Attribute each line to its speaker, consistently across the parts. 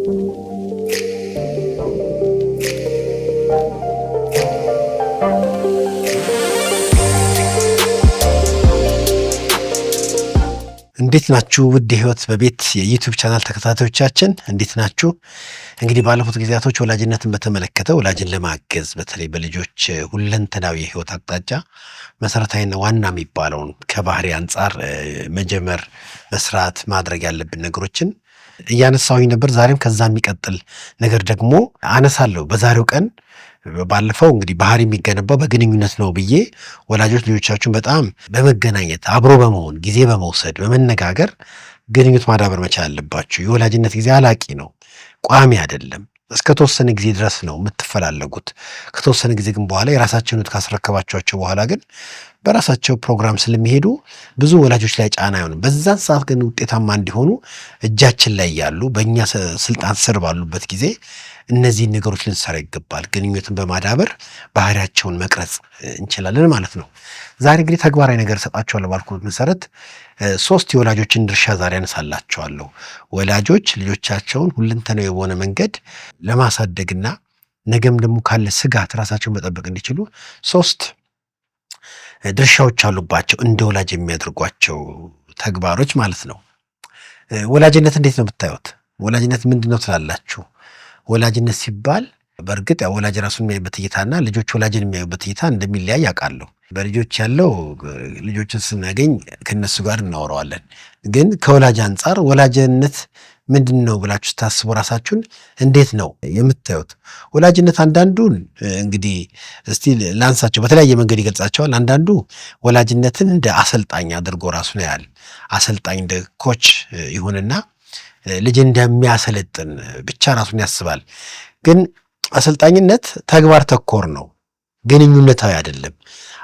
Speaker 1: እንዴት ናችሁ? ውድ ህይወት በቤት የዩቲዩብ ቻናል ተከታታዮቻችን እንዴት ናችሁ? እንግዲህ ባለፉት ጊዜያቶች ወላጅነትን በተመለከተ ወላጅን ለማገዝ በተለይ በልጆች ሁለንተናዊ የህይወት አቅጣጫ መሰረታዊና ዋና የሚባለውን ከባህሪ አንጻር መጀመር፣ መስራት፣ ማድረግ ያለብን ነገሮችን እያነሳሁኝ ነበር። ዛሬም ከዛ የሚቀጥል ነገር ደግሞ አነሳለሁ። በዛሬው ቀን ባለፈው እንግዲህ ባህሪ የሚገነባው በግንኙነት ነው ብዬ ወላጆች ልጆቻችሁን በጣም በመገናኘት አብሮ በመሆን ጊዜ በመውሰድ በመነጋገር ግንኙነት ማዳበር መቻል አለባችሁ። የወላጅነት ጊዜ አላቂ ነው፣ ቋሚ አይደለም። እስከ ተወሰነ ጊዜ ድረስ ነው የምትፈላለጉት። ከተወሰነ ጊዜ ግን በኋላ የራሳቸውን ሕይወት ካስረከባቸዋቸው በኋላ ግን በራሳቸው ፕሮግራም ስለሚሄዱ ብዙ ወላጆች ላይ ጫና አይሆንም። በዛን ሰዓት ግን ውጤታማ እንዲሆኑ እጃችን ላይ ያሉ በእኛ ስልጣን ስር ባሉበት ጊዜ እነዚህን ነገሮች ልንሰራ ይገባል። ግንኙነትን በማዳበር ባህሪያቸውን መቅረጽ እንችላለን ማለት ነው። ዛሬ እንግዲህ ተግባራዊ ነገር እሰጣችኋለሁ ባልኩት መሰረት 3 የወላጆችን ድርሻ ዛሬ አነሳላችኋለሁ። ወላጆች ልጆቻቸውን ሁለንተናዊ በሆነ መንገድ ለማሳደግና ነገም ደግሞ ካለ ስጋት ራሳቸውን መጠበቅ እንዲችሉ 3 ድርሻዎች አሉባቸው እንደ ወላጅ የሚያደርጓቸው ተግባሮች ማለት ነው። ወላጅነት እንዴት ነው የምታዩት? ወላጅነት ምንድን ነው ትላላችሁ? ወላጅነት ሲባል በእርግጥ ያው ወላጅ ራሱን የሚያዩበት እይታና ልጆች ወላጅን የሚያዩበት እይታ እንደሚለያይ አውቃለሁ። በልጆች ያለው ልጆችን ስናገኝ ከነሱ ጋር እናወራዋለን። ግን ከወላጅ አንጻር ወላጅነት ምንድን ነው ብላችሁ ስታስቡ ራሳችሁን እንዴት ነው የምታዩት? ወላጅነት አንዳንዱን እንግዲህ እስቲ ላንሳቸው፣ በተለያየ መንገድ ይገልጻቸዋል። አንዳንዱ ወላጅነትን እንደ አሰልጣኝ አድርጎ ራሱን ያያል። አሰልጣኝ እንደ ኮች ይሁንና ልጅ እንደሚያሰለጥን ብቻ ራሱን ያስባል። ግን አሰልጣኝነት ተግባር ተኮር ነው፣ ግንኙነታዊ አይደለም።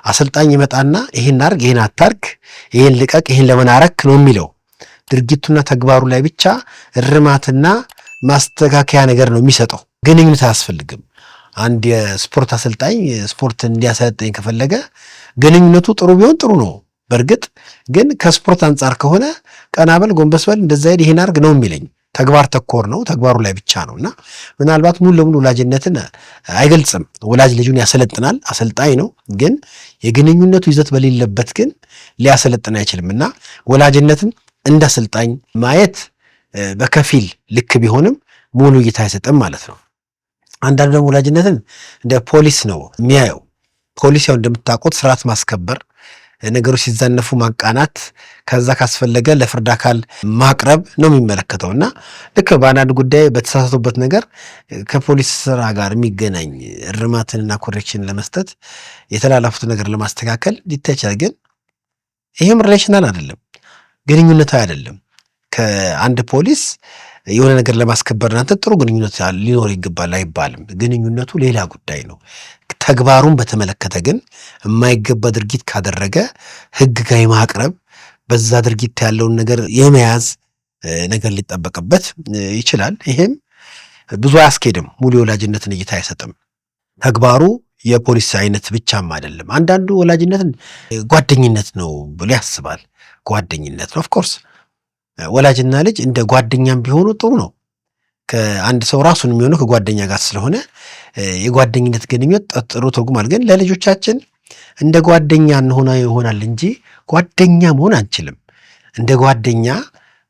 Speaker 1: አሰልጣኝ ይመጣና ይሄን አርግ፣ ይሄን አታርግ፣ ይሄን ልቀቅ፣ ይሄን ለምን አረክ ነው የሚለው። ድርጊቱና ተግባሩ ላይ ብቻ እርማትና ማስተካከያ ነገር ነው የሚሰጠው። ግንኙነት አያስፈልግም። አንድ የስፖርት አሰልጣኝ ስፖርት እንዲያሰለጥኝ ከፈለገ ግንኙነቱ ጥሩ ቢሆን ጥሩ ነው። በእርግጥ ግን ከስፖርት አንጻር ከሆነ ቀናበል፣ ጎንበስ በል፣ እንደዛ ሄድ፣ ይሄን አርግ ነው የሚለኝ። ተግባር ተኮር ነው፣ ተግባሩ ላይ ብቻ ነው። እና ምናልባት ሙሉ ለሙሉ ወላጅነትን አይገልጽም። ወላጅ ልጁን ያሰለጥናል፣ አሰልጣኝ ነው። ግን የግንኙነቱ ይዘት በሌለበት ግን ሊያሰለጥን አይችልም። እና ወላጅነትን እንደ አሰልጣኝ ማየት በከፊል ልክ ቢሆንም ሙሉ እይታ አይሰጥም ማለት ነው። አንዳንዱ ደግሞ ወላጅነትን እንደ ፖሊስ ነው የሚያየው። ፖሊስ ያው እንደምታውቁት ስርዓት ማስከበር፣ ነገሮች ሲዛነፉ ማቃናት፣ ከዛ ካስፈለገ ለፍርድ አካል ማቅረብ ነው የሚመለከተው። እና ልክ በአንዳንድ ጉዳይ በተሳሳቱበት ነገር ከፖሊስ ስራ ጋር የሚገናኝ እርማትንና ኮሬክሽን ለመስጠት የተላላፉት ነገር ለማስተካከል ሊታይ ይችላል። ግን ይሄም ሪሌሽናል አይደለም፣ ግንኙነታዊ አይደለም። ከአንድ ፖሊስ የሆነ ነገር ለማስከበር እናንተ ጥሩ ግንኙነት ሊኖር ይገባል አይባልም። ግንኙነቱ ሌላ ጉዳይ ነው። ተግባሩን በተመለከተ ግን የማይገባ ድርጊት ካደረገ ሕግ ጋር የማቅረብ በዛ ድርጊት ያለውን ነገር የመያዝ ነገር ሊጠበቅበት ይችላል። ይሄም ብዙ አያስኬድም፣ ሙሉ የወላጅነትን እይታ አይሰጥም። ተግባሩ የፖሊስ አይነት ብቻም አይደለም። አንዳንዱ ወላጅነትን ጓደኝነት ነው ብሎ ያስባል። ጓደኝነት ነው ኦፍኮርስ ወላጅና ልጅ እንደ ጓደኛም ቢሆኑ ጥሩ ነው። ከአንድ ሰው ራሱን የሚሆነው ከጓደኛ ጋር ስለሆነ የጓደኝነት ግንኙነት ጥሩ ትርጉም አለ። ግን ለልጆቻችን እንደ ጓደኛ እንሆና ይሆናል እንጂ ጓደኛ መሆን አንችልም። እንደ ጓደኛ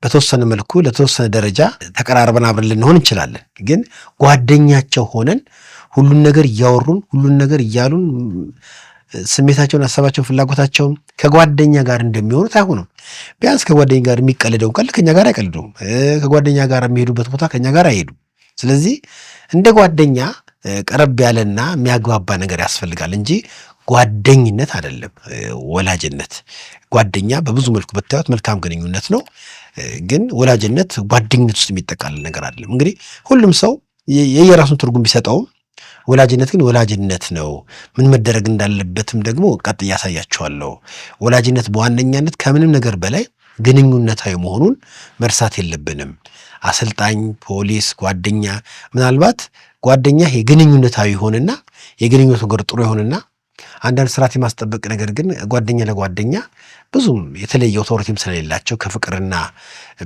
Speaker 1: በተወሰነ መልኩ ለተወሰነ ደረጃ ተቀራርበን አብረን ልንሆን እንችላለን። ግን ጓደኛቸው ሆነን ሁሉን ነገር እያወሩን ሁሉን ነገር እያሉን ስሜታቸውን፣ ሀሳባቸውን፣ ፍላጎታቸውን ከጓደኛ ጋር እንደሚሆኑት አይሆኑም። ቢያንስ ከጓደኛ ጋር የሚቀልደውን ቀልድ ከኛ ጋር አይቀልዱም። ከጓደኛ ጋር የሚሄዱበት ቦታ ከኛ ጋር አይሄዱም። ስለዚህ እንደ ጓደኛ ቀረብ ያለና የሚያግባባ ነገር ያስፈልጋል እንጂ ጓደኝነት አይደለም። ወላጅነት ጓደኛ በብዙ መልኩ ብታዩት መልካም ግንኙነት ነው። ግን ወላጅነት ጓደኝነት ውስጥ የሚጠቃልል ነገር አይደለም። እንግዲህ ሁሉም ሰው የየራሱን ትርጉም ቢሰጠውም ወላጅነት ግን ወላጅነት ነው። ምን መደረግ እንዳለበትም ደግሞ ቀጥዬ ያሳያቸዋለሁ። ወላጅነት በዋነኛነት ከምንም ነገር በላይ ግንኙነታዊ መሆኑን መርሳት የለብንም። አሰልጣኝ፣ ፖሊስ፣ ጓደኛ ምናልባት ጓደኛ የግንኙነታዊ ይሆንና የግንኙነቱ ነገር ጥሩ ይሆንና አንዳንድ ስርዓት የማስጠበቅ ነገር ግን ጓደኛ ለጓደኛ ብዙም የተለየ ኦቶሪቲም ስለሌላቸው ከፍቅርና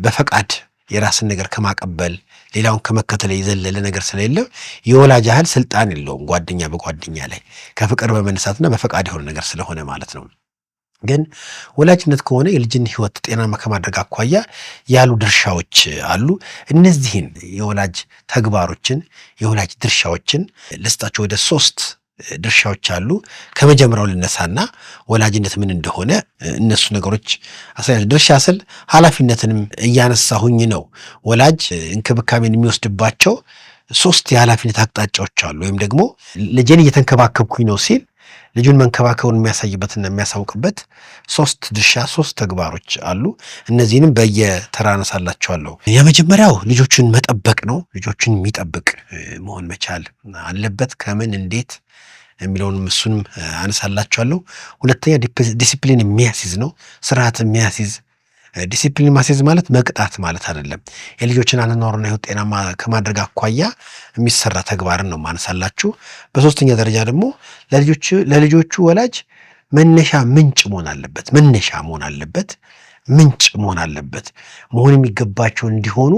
Speaker 1: በፈቃድ የራስን ነገር ከማቀበል ሌላውን ከመከተል የዘለለ ነገር ስለሌለ የወላጅ ያህል ስልጣን የለውም ጓደኛ በጓደኛ ላይ ከፍቅር በመነሳትና በፈቃድ የሆነ ነገር ስለሆነ ማለት ነው። ግን ወላጅነት ከሆነ የልጅን ሕይወት ጤናማ ከማድረግ አኳያ ያሉ ድርሻዎች አሉ። እነዚህን የወላጅ ተግባሮችን የወላጅ ድርሻዎችን ልስጣቸው። ወደ 3 ድርሻዎች አሉ። ከመጀመሪያው ልነሳና ወላጅነት ምን እንደሆነ እነሱ ነገሮች ድርሻ ስል ኃላፊነትንም እያነሳሁኝ ነው። ወላጅ እንክብካቤን የሚወስድባቸው 3 የኃላፊነት አቅጣጫዎች አሉ። ወይም ደግሞ ልጄን እየተንከባከብኩኝ ነው ሲል ልጁን መንከባከቡን የሚያሳይበትና የሚያሳውቅበት 3 ድርሻ 3 ተግባሮች አሉ። እነዚህንም በየተራ አነሳላችኋለሁ። የመጀመሪያው ልጆቹን መጠበቅ ነው። ልጆቹን የሚጠብቅ መሆን መቻል አለበት። ከምን እንዴት የሚለውንም እሱንም አነሳላችኋለሁ። ሁለተኛ ዲሲፕሊን የሚያስይዝ ነው። ስርዓት የሚያስይዝ ዲሲፕሊን ማስያዝ ማለት መቅጣት ማለት አይደለም። የልጆችን አኗኗርና ሕይወት ጤናማ ከማድረግ አኳያ የሚሰራ ተግባርን ነው ማነሳላችሁ። በሶስተኛ ደረጃ ደግሞ ለልጆቹ ወላጅ መነሻ ምንጭ መሆን አለበት። መነሻ መሆን አለበት። ምንጭ መሆን አለበት። መሆን የሚገባቸው እንዲሆኑ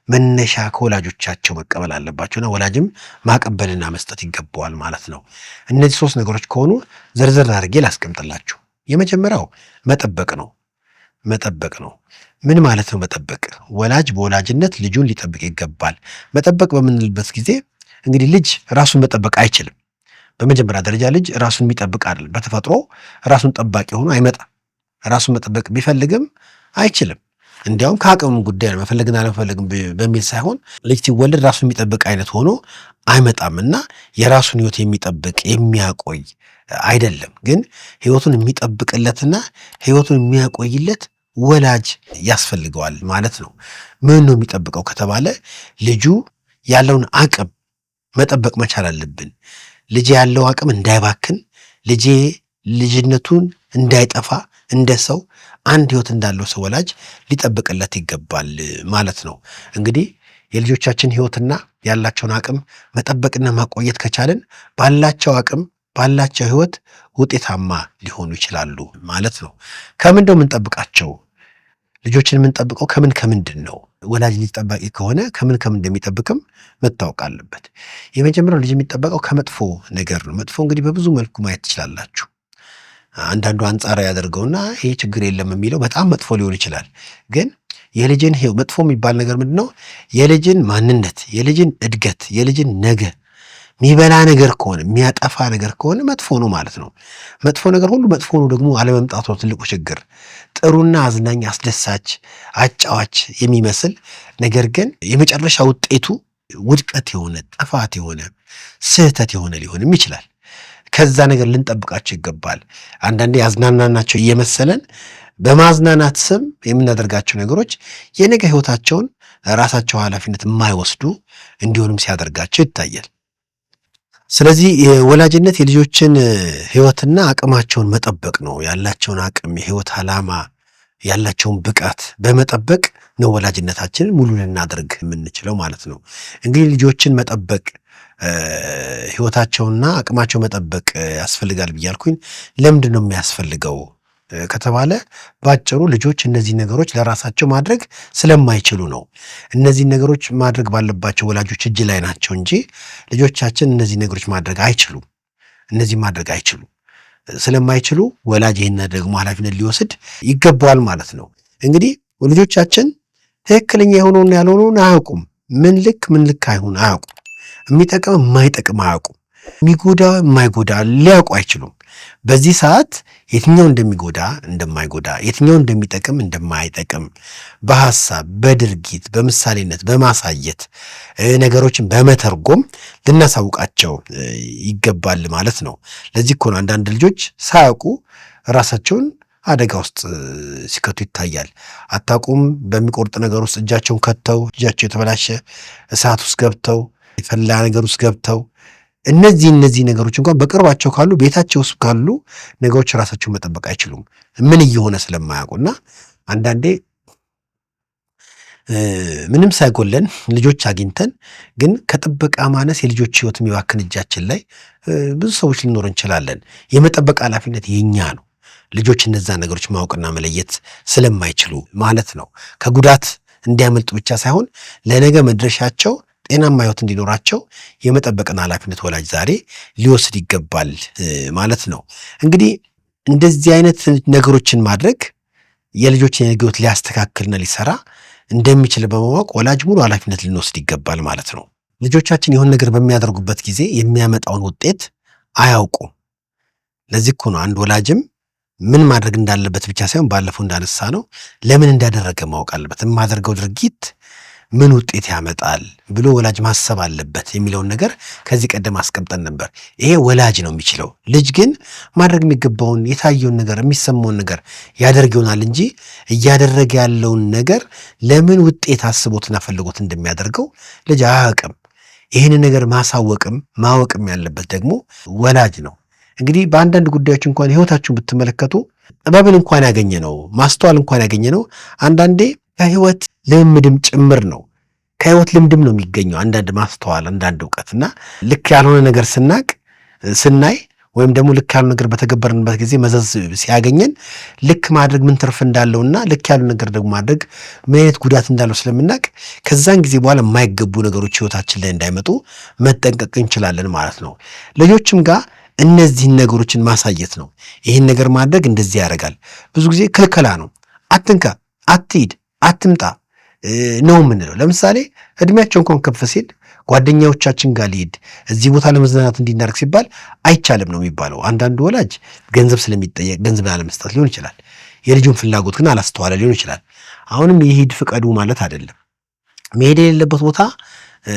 Speaker 1: መነሻ ከወላጆቻቸው መቀበል አለባቸውና ወላጅም ማቀበልና መስጠት ይገባዋል ማለት ነው። እነዚህ 3 ነገሮች ከሆኑ ዘርዘር አድርጌ ላስቀምጥላችሁ። የመጀመሪያው መጠበቅ ነው። መጠበቅ ነው። ምን ማለት ነው መጠበቅ? ወላጅ በወላጅነት ልጁን ሊጠብቅ ይገባል። መጠበቅ በምንልበት ጊዜ እንግዲህ ልጅ ራሱን መጠበቅ አይችልም። በመጀመሪያ ደረጃ ልጅ ራሱን የሚጠብቅ አይደለም። በተፈጥሮ ራሱን ጠባቂ ሆኖ አይመጣም። ራሱን መጠበቅ ቢፈልግም አይችልም። እንዲያውም ከአቅሙ ጉዳይ ነው። መፈለግና አለመፈለግም በሚል ሳይሆን ልጅ ሲወለድ ራሱን የሚጠብቅ አይነት ሆኖ አይመጣምና የራሱን ሕይወት የሚጠብቅ የሚያቆይ አይደለም። ግን ሕይወቱን የሚጠብቅለትና ሕይወቱን የሚያቆይለት ወላጅ ያስፈልገዋል ማለት ነው። ምን ነው የሚጠብቀው ከተባለ ልጁ ያለውን አቅም መጠበቅ መቻል አለብን። ልጄ ያለው አቅም እንዳይባክን፣ ልጄ ልጅነቱን እንዳይጠፋ፣ እንደ ሰው አንድ ሕይወት እንዳለው ሰው ወላጅ ሊጠብቅለት ይገባል ማለት ነው። እንግዲህ የልጆቻችን ሕይወትና ያላቸውን አቅም መጠበቅና ማቆየት ከቻልን ባላቸው አቅም ባላቸው ሕይወት ውጤታማ ሊሆኑ ይችላሉ ማለት ነው። ከምን ነው የምንጠብቃቸው? ልጆችን የምንጠብቀው ከምንድን ነው? ወላጅ ልጅ ጠባቂ ከሆነ ከምን እንደሚጠብቅም መታወቅ አለበት። የመጀመሪያው ልጅ የሚጠበቀው ከመጥፎ ነገር ነው። መጥፎ እንግዲህ በብዙ መልኩ ማየት ትችላላችሁ። አንዳንዱ አንጻራዊ ያደርገውና ይሄ ችግር የለም የሚለው በጣም መጥፎ ሊሆን ይችላል። ግን የልጅን ሕይወት መጥፎ የሚባል ነገር ምንድን ነው? የልጅን ማንነት፣ የልጅን እድገት፣ የልጅን ነገ የሚበላ ነገር ከሆነ የሚያጠፋ ነገር ከሆነ መጥፎ ነው ማለት ነው። መጥፎ ነገር ሁሉ መጥፎ ነው ደግሞ አለመምጣቱ ትልቁ ችግር። ጥሩና አዝናኝ፣ አስደሳች፣ አጫዋች የሚመስል ነገር ግን የመጨረሻ ውጤቱ ውድቀት የሆነ ጥፋት የሆነ ስህተት የሆነ ሊሆንም ይችላል። ከዛ ነገር ልንጠብቃቸው ይገባል። አንዳንዴ ያዝናናናቸው እየመሰለን በማዝናናት ስም የምናደርጋቸው ነገሮች የነገ ሕይወታቸውን ራሳቸው ኃላፊነት የማይወስዱ እንዲሆንም ሲያደርጋቸው ይታያል። ስለዚህ የወላጅነት የልጆችን ሕይወትና አቅማቸውን መጠበቅ ነው። ያላቸውን አቅም፣ የሕይወት ዓላማ፣ ያላቸውን ብቃት በመጠበቅ ነው ወላጅነታችንን ሙሉ ልናደርግ የምንችለው ማለት ነው። እንግዲህ ልጆችን መጠበቅ ሕይወታቸውና አቅማቸው መጠበቅ ያስፈልጋል ብያልኩኝ። ለምንድን ነው የሚያስፈልገው ከተባለ ባጭሩ ልጆች እነዚህ ነገሮች ለራሳቸው ማድረግ ስለማይችሉ ነው። እነዚህ ነገሮች ማድረግ ባለባቸው ወላጆች እጅ ላይ ናቸው እንጂ ልጆቻችን እነዚህ ነገሮች ማድረግ አይችሉም። እነዚህ ማድረግ አይችሉም። ስለማይችሉ ወላጅ ይህን ደግሞ ኃላፊነት ሊወስድ ይገባዋል ማለት ነው። እንግዲህ ልጆቻችን ትክክለኛ የሆነውን ያልሆነውን አያውቁም። ምን ልክ አይሆን አያውቁም። የሚጠቅም የማይጠቅም አያውቁም። የሚጎዳ የማይጎዳ ሊያውቁ አይችሉም። በዚህ ሰዓት የትኛው እንደሚጎዳ እንደማይጎዳ፣ የትኛው እንደሚጠቅም እንደማይጠቅም በሐሳብ በድርጊት በምሳሌነት በማሳየት ነገሮችን በመተርጎም ልናሳውቃቸው ይገባል ማለት ነው። ለዚህ እኮ ነው አንዳንድ ልጆች ሳያውቁ ራሳቸውን አደጋ ውስጥ ሲከቱ ይታያል። አታውቁም በሚቆርጥ ነገር ውስጥ እጃቸውን ከተው እጃቸው የተበላሸ እሳት ውስጥ ገብተው የፈላ ነገር ውስጥ ገብተው እነዚህ ነገሮች እንኳን በቅርባቸው ካሉ ቤታቸው ውስጥ ካሉ ነገሮች ራሳቸውን መጠበቅ አይችሉም፣ ምን እየሆነ ስለማያውቁና አንዳንዴ ምንም ሳይጎለን ልጆች አግኝተን ግን ከጥበቃ ማነስ የልጆች ሕይወት የሚባክን እጃችን ላይ ብዙ ሰዎች ልኖር እንችላለን። የመጠበቅ ኃላፊነት የኛ ነው። ልጆች እነዛ ነገሮች ማወቅና መለየት ስለማይችሉ ማለት ነው። ከጉዳት እንዲያመልጡ ብቻ ሳይሆን ለነገ መድረሻቸው ጤናማ ህይወት እንዲኖራቸው የመጠበቅን ኃላፊነት ወላጅ ዛሬ ሊወስድ ይገባል ማለት ነው። እንግዲህ እንደዚህ አይነት ነገሮችን ማድረግ የልጆችን የነገ ህይወት ሊያስተካክልና ሊሰራ እንደሚችል በማወቅ ወላጅ ሙሉ ኃላፊነት ልንወስድ ይገባል ማለት ነው። ልጆቻችን የሆነ ነገር በሚያደርጉበት ጊዜ የሚያመጣውን ውጤት አያውቁም። ለዚህ እኮ ነው አንድ ወላጅም ምን ማድረግ እንዳለበት ብቻ ሳይሆን ባለፈው እንዳነሳ ነው ለምን እንዳደረገ ማወቅ አለበት። የማደርገው ድርጊት ምን ውጤት ያመጣል ብሎ ወላጅ ማሰብ አለበት የሚለውን ነገር ከዚህ ቀደም አስቀምጠን ነበር። ይሄ ወላጅ ነው የሚችለው። ልጅ ግን ማድረግ የሚገባውን የታየውን ነገር የሚሰማውን ነገር ያደርግ ይሆናል እንጂ እያደረገ ያለውን ነገር ለምን ውጤት አስቦትና ፈልጎት እንደሚያደርገው ልጅ አያውቅም። ይህን ነገር ማሳወቅም ማወቅም ያለበት ደግሞ ወላጅ ነው። እንግዲህ በአንዳንድ ጉዳዮች እንኳን ህይወታችሁን ብትመለከቱ ጥበብን እንኳን ያገኘ ነው ማስተዋል እንኳን ያገኘ ነው አንዳንዴ ከህይወት ልምድም ጭምር ነው። ከህይወት ልምድም ነው የሚገኘው አንዳንድ ማስተዋል አንዳንድ እውቀትና ልክ ያልሆነ ነገር ስናይ ወይም ደግሞ ልክ ያልሆነ ነገር በተገበርንበት ጊዜ መዘዝ ሲያገኘን ልክ ማድረግ ምን ትርፍ እንዳለውና ልክ ያልሆነ ነገር ደግሞ ማድረግ ምን አይነት ጉዳት እንዳለው ስለምናውቅ ከዛን ጊዜ በኋላ የማይገቡ ነገሮች ህይወታችን ላይ እንዳይመጡ መጠንቀቅ እንችላለን ማለት ነው። ልጆችም ጋር እነዚህን ነገሮችን ማሳየት ነው። ይህን ነገር ማድረግ እንደዚህ ያደርጋል። ብዙ ጊዜ ክልከላ ነው። አትንካ፣ አትሂድ፣ አትምጣ ነው የምንለው። ለምሳሌ እድሜያቸው እንኳን ከፍ ሲል ጓደኛዎቻችን ጋር ሊሄድ እዚህ ቦታ ለመዝናናት እንዲናደርግ ሲባል አይቻልም ነው የሚባለው። አንዳንዱ ወላጅ ገንዘብ ስለሚጠየቅ ገንዘብ ላለመስጠት ሊሆን ይችላል። የልጁን ፍላጎት ግን አላስተዋለ ሊሆን ይችላል። አሁንም ይሄድ ፍቀዱ ማለት አይደለም። መሄድ የሌለበት ቦታ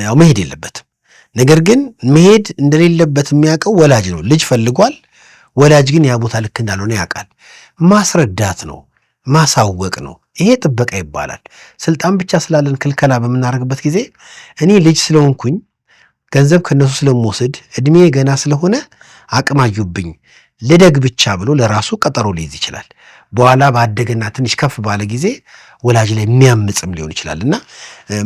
Speaker 1: ያው መሄድ የለበትም። ነገር ግን መሄድ እንደሌለበት የሚያውቀው ወላጅ ነው። ልጅ ፈልጓል። ወላጅ ግን ያ ቦታ ልክ እንዳልሆነ ያውቃል። ማስረዳት ነው፣ ማሳወቅ ነው። ይሄ ጥበቃ ይባላል። ስልጣን ብቻ ስላለን ክልከላ በምናደርግበት ጊዜ እኔ ልጅ ስለሆንኩኝ ገንዘብ ከነሱ ስለምወስድ እድሜ ገና ስለሆነ አቅም አዩብኝ ልደግ ብቻ ብሎ ለራሱ ቀጠሮ ሊይዝ ይችላል። በኋላ ባደገና ትንሽ ከፍ ባለ ጊዜ ወላጅ ላይ የሚያምጽም ሊሆን ይችላል እና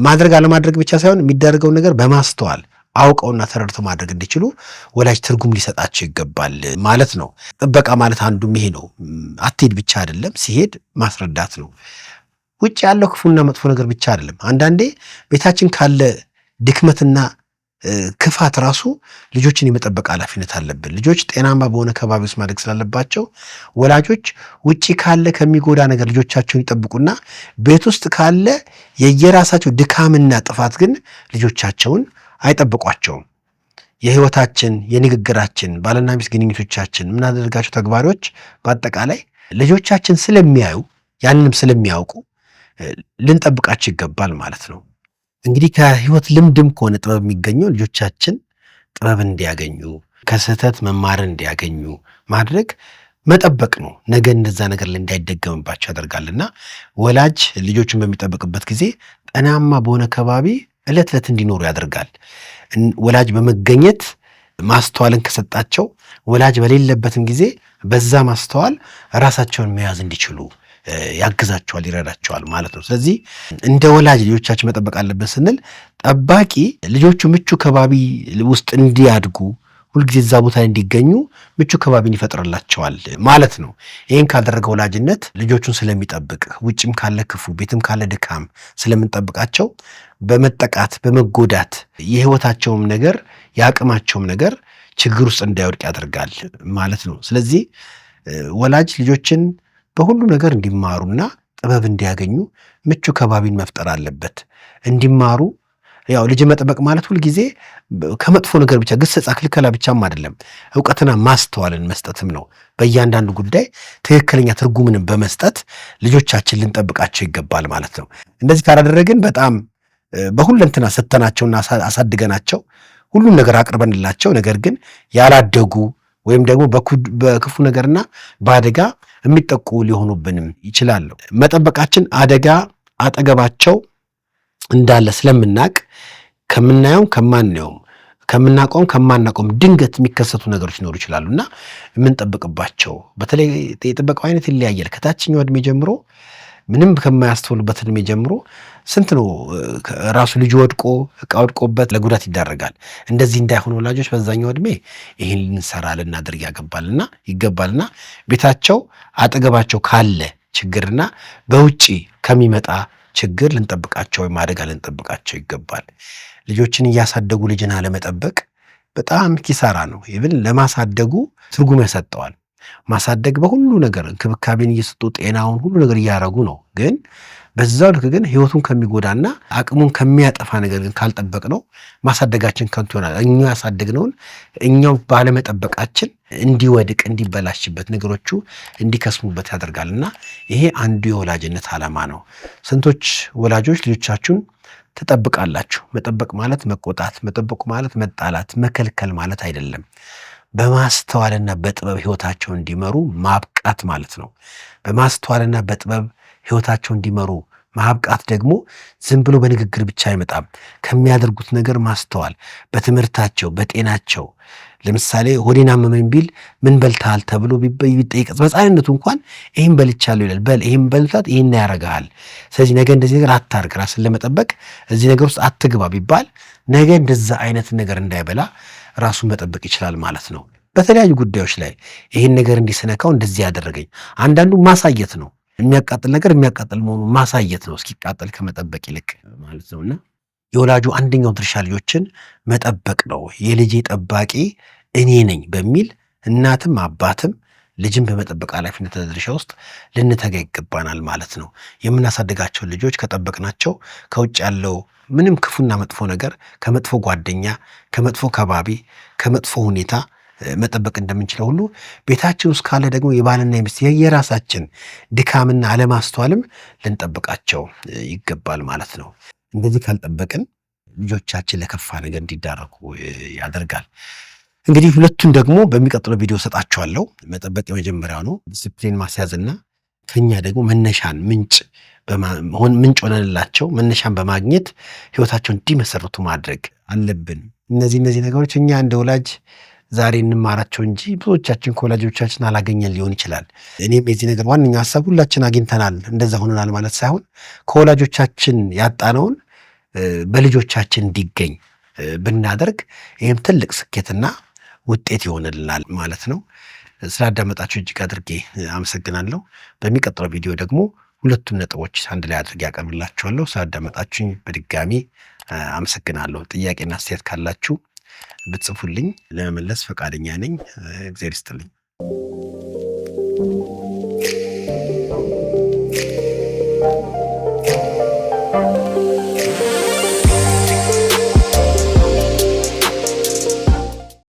Speaker 1: ማድረግ አለማድረግ ብቻ ሳይሆን የሚደረገው ነገር በማስተዋል አውቀውና ተረድተው ማድረግ እንዲችሉ ወላጅ ትርጉም ሊሰጣቸው ይገባል ማለት ነው። ጥበቃ ማለት አንዱም ይሄ ነው። አትሄድ ብቻ አይደለም፣ ሲሄድ ማስረዳት ነው። ውጭ ያለው ክፉና መጥፎ ነገር ብቻ አይደለም። አንዳንዴ ቤታችን ካለ ድክመትና ክፋት ራሱ ልጆችን የመጠበቅ ኃላፊነት አለብን። ልጆች ጤናማ በሆነ ከባቢ ውስጥ ማደግ ስላለባቸው ወላጆች ውጪ ካለ ከሚጎዳ ነገር ልጆቻቸውን ይጠብቁና ቤት ውስጥ ካለ የየራሳቸው ድካምና ጥፋት ግን ልጆቻቸውን አይጠብቋቸውም። የህይወታችን፣ የንግግራችን፣ ባልና ሚስት ግንኙነቶቻችን፣ የምናደርጋቸው ተግባሮች በአጠቃላይ ልጆቻችን ስለሚያዩ ያንንም ስለሚያውቁ ልንጠብቃቸው ይገባል ማለት ነው። እንግዲህ ከህይወት ልምድም ከሆነ ጥበብ የሚገኘው ልጆቻችን ጥበብ እንዲያገኙ ከስህተት መማርን እንዲያገኙ ማድረግ መጠበቅ ነው። ነገ እንደዛ ነገር ላይ እንዳይደገምባቸው ያደርጋልና ወላጅ ልጆችን በሚጠብቅበት ጊዜ ጤናማ በሆነ ከባቢ ዕለት ዕለት እንዲኖሩ ያደርጋል። ወላጅ በመገኘት ማስተዋልን ከሰጣቸው ወላጅ በሌለበትም ጊዜ በዛ ማስተዋል ራሳቸውን መያዝ እንዲችሉ ያግዛቸዋል፣ ይረዳቸዋል ማለት ነው። ስለዚህ እንደ ወላጅ ልጆቻችን መጠበቅ አለብን ስንል ጠባቂ ልጆቹ ምቹ ከባቢ ውስጥ እንዲያድጉ ሁልጊዜ እዛ ቦታ እንዲገኙ ምቹ ከባቢን ይፈጥርላቸዋል ማለት ነው። ይህን ካደረገ ወላጅነት ልጆቹን ስለሚጠብቅ ውጭም ካለ ክፉ ቤትም ካለ ድካም ስለምንጠብቃቸው በመጠቃት በመጎዳት የህይወታቸውም ነገር የአቅማቸውም ነገር ችግር ውስጥ እንዳይወድቅ ያደርጋል ማለት ነው። ስለዚህ ወላጅ ልጆችን በሁሉ ነገር እንዲማሩና ጥበብ እንዲያገኙ ምቹ ከባቢን መፍጠር አለበት። እንዲማሩ ያው ልጅ መጠበቅ ማለት ሁልጊዜ ከመጥፎ ነገር ብቻ ግሰጻ ክልከላ ብቻም አይደለም፣ እውቀትና ማስተዋልን መስጠትም ነው። በእያንዳንዱ ጉዳይ ትክክለኛ ትርጉምንም በመስጠት ልጆቻችን ልንጠብቃቸው ይገባል ማለት ነው። እንደዚህ ካላደረግን በጣም በሁለንትና ሰተናቸውና አሳድገናቸው ሁሉም ነገር አቅርበንላቸው ነገር ግን ያላደጉ ወይም ደግሞ በክፉ ነገርና በአደጋ የሚጠቁ ሊሆኑብንም ይችላሉ። መጠበቃችን አደጋ አጠገባቸው እንዳለ ስለምናቅ ከምናየውም ከማናየውም ከምናውቀውም ከማናውቀውም ድንገት የሚከሰቱ ነገሮች ሊኖሩ ይችላሉና የምንጠብቅባቸው በተለይ የጥበቃው አይነት ይለያያል። ከታችኛው እድሜ ጀምሮ ምንም ከማያስተውሉበት እድሜ ጀምሮ ስንት ነው ራሱ ልጅ ወድቆ እቃ ወድቆበት ለጉዳት ይዳረጋል። እንደዚህ እንዳይሆኑ ወላጆች በዛኛው እድሜ ይህን ልንሰራ ልናደርግ ይገባልና ቤታቸው አጠገባቸው ካለ ችግርና በውጪ ከሚመጣ ችግር ልንጠብቃቸው ወይም አደጋ ልንጠብቃቸው ይገባል። ልጆችን እያሳደጉ ልጅን አለመጠበቅ በጣም ኪሳራ ነው። ይብን ለማሳደጉ ትርጉም ያሰጠዋል። ማሳደግ በሁሉ ነገር እንክብካቤን እየሰጡ ጤናውን ሁሉ ነገር እያደረጉ ነው። ግን በዛው ልክ ግን ህይወቱን ከሚጎዳና አቅሙን ከሚያጠፋ ነገር ግን ካልጠበቅነው ማሳደጋችን ከንቱ ይሆናል። እኛው ያሳደግነውን እኛው ባለመጠበቃችን እንዲወድቅ እንዲበላሽበት ነገሮቹ እንዲከስሙበት ያደርጋልና ይሄ አንዱ የወላጅነት ዓላማ ነው። ስንቶች ወላጆች ልጆቻችሁን ትጠብቃላችሁ? መጠበቅ ማለት መቆጣት፣ መጠበቅ ማለት መጣላት፣ መከልከል ማለት አይደለም። በማስተዋልና በጥበብ ህይወታቸውን እንዲመሩ ማብቃት ማለት ነው። በማስተዋልና በጥበብ ህይወታቸውን እንዲመሩ ማብቃት ደግሞ ዝም ብሎ በንግግር ብቻ አይመጣም። ከሚያደርጉት ነገር ማስተዋል፣ በትምህርታቸው፣ በጤናቸው ለምሳሌ ሆዴን አመመኝ ቢል ምን በልተሃል ተብሎ ቢጠይቅ በሕፃንነቱ እንኳን ይህን በልቻለሁ ይላል። በል ይህን በልታት ይህን ያደርግሃል። ስለዚህ ነገ እንደዚህ ነገር አታርግ፣ ራስን ለመጠበቅ እዚህ ነገር ውስጥ አትግባ ቢባል ነገ እንደዛ አይነት ነገር እንዳይበላ ራሱን መጠበቅ ይችላል ማለት ነው። በተለያዩ ጉዳዮች ላይ ይህን ነገር እንዲስነካው እንደዚህ ያደረገኝ አንዳንዱ ማሳየት ነው። የሚያቃጥል ነገር የሚያቃጥል መሆኑን ማሳየት ነው እስኪቃጠል ከመጠበቅ ይልቅ ማለት ነውና የወላጁ አንደኛው ድርሻ ልጆችን መጠበቅ ነው። የልጄ ጠባቂ እኔ ነኝ በሚል እናትም አባትም ልጅን በመጠበቅ ኃላፊነት ድርሻ ውስጥ ልንተጋ ይገባናል ማለት ነው። የምናሳድጋቸውን ልጆች ከጠበቅናቸው ከውጭ ያለው ምንም ክፉና መጥፎ ነገር ከመጥፎ ጓደኛ፣ ከመጥፎ ከባቢ፣ ከመጥፎ ሁኔታ መጠበቅ እንደምንችለው ሁሉ ቤታችን ውስጥ ካለ ደግሞ የባልና የሚስት የራሳችን ድካምና አለማስተዋልም ልንጠብቃቸው ይገባል ማለት ነው። እንደዚህ ካልጠበቅን ልጆቻችን ለከፋ ነገር እንዲዳረጉ ያደርጋል። እንግዲህ ሁለቱን ደግሞ በሚቀጥለው ቪዲዮ ሰጣቸዋለሁ። መጠበቅ የመጀመሪያው ነው፣ ዲሲፕሊን ማስያዝና ከኛ ደግሞ መነሻን ምንጭ ሆነንላቸው መነሻን በማግኘት ህይወታቸውን እንዲመሰርቱ ማድረግ አለብን። እነዚህ ነገሮች እኛ እንደ ወላጅ ዛሬ እንማራቸው እንጂ ብዙዎቻችን ከወላጆቻችን አላገኘን ሊሆን ይችላል። እኔም የዚህ ነገር ዋነኛ ሀሳብ ሁላችን አግኝተናል እንደዛ ሆነናል ማለት ሳይሆን ከወላጆቻችን ያጣነውን በልጆቻችን እንዲገኝ ብናደርግ ይህም ትልቅ ስኬትና ውጤት ይሆንልናል ማለት ነው። ስላዳመጣችሁ እጅግ አድርጌ አመሰግናለሁ። በሚቀጥለው ቪዲዮ ደግሞ ሁለቱን ነጥቦች አንድ ላይ አድርጌ ያቀርብላችኋለሁ። ስላዳመጣችሁኝ በድጋሚ አመሰግናለሁ። ጥያቄና አስተያየት ካላችሁ ብትጽፉልኝ ለመመለስ ፈቃደኛ ነኝ። እግዚአብሔር ይስጥልኝ።